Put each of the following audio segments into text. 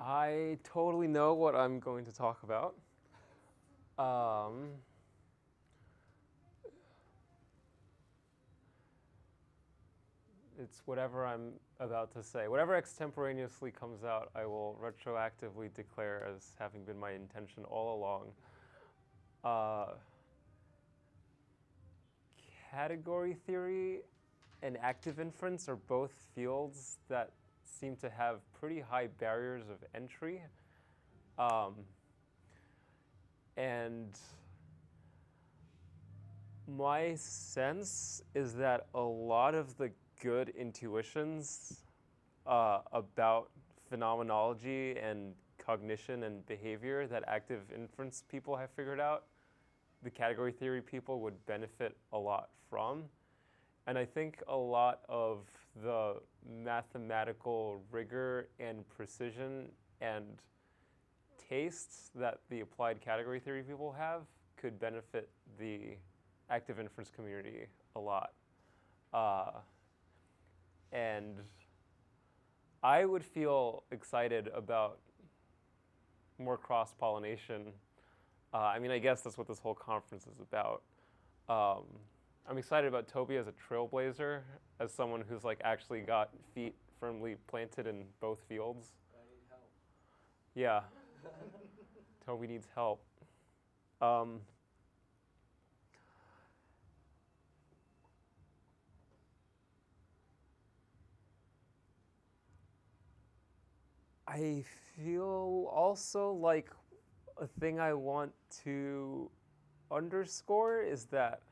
I totally know what I'm going to talk about. It's whatever I'm about to say. Whatever extemporaneously comes out, I will retroactively declare as having been my intention all along. Category theory and active inference are both fields that seem to have pretty high barriers of entry. And my sense is that a lot of the good intuitions about phenomenology and cognition and behavior that active inference people have figured out, the category theory people would benefit a lot from. And I think a lot of the mathematical rigor and precision and tastes that the applied category theory people have could benefit the active inference community a lot. And I would feel excited about more cross-pollination. I mean, I guess that's what this whole conference is about. I'm excited about Toby as a trailblazer, as someone who's like actually got feet firmly planted in both fields. I need help. Yeah, Toby needs help. I feel also like a thing I want to underscore is that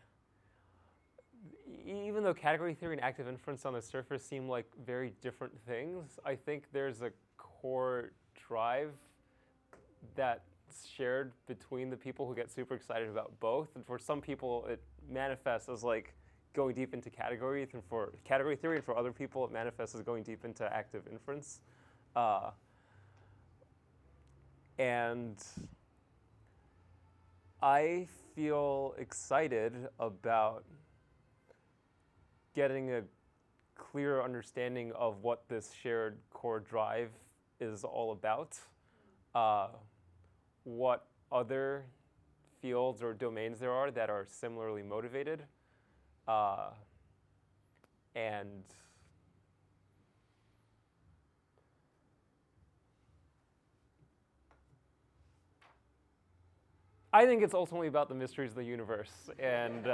even though category theory and active inference on the surface seem like very different things, I think there's a core drive that's shared between the people who get super excited about both. And for some people, it manifests as like going deep into category theory, and for other people, it manifests as going deep into active inference. And I feel excited about getting a clear understanding of what this shared core drive is all about, what other fields or domains there are that are similarly motivated, and I think it's ultimately about the mysteries of the universe and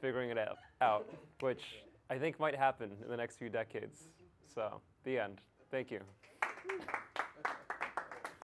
figuring it out, which I think might happen in the next few decades. So, the end. Thank you.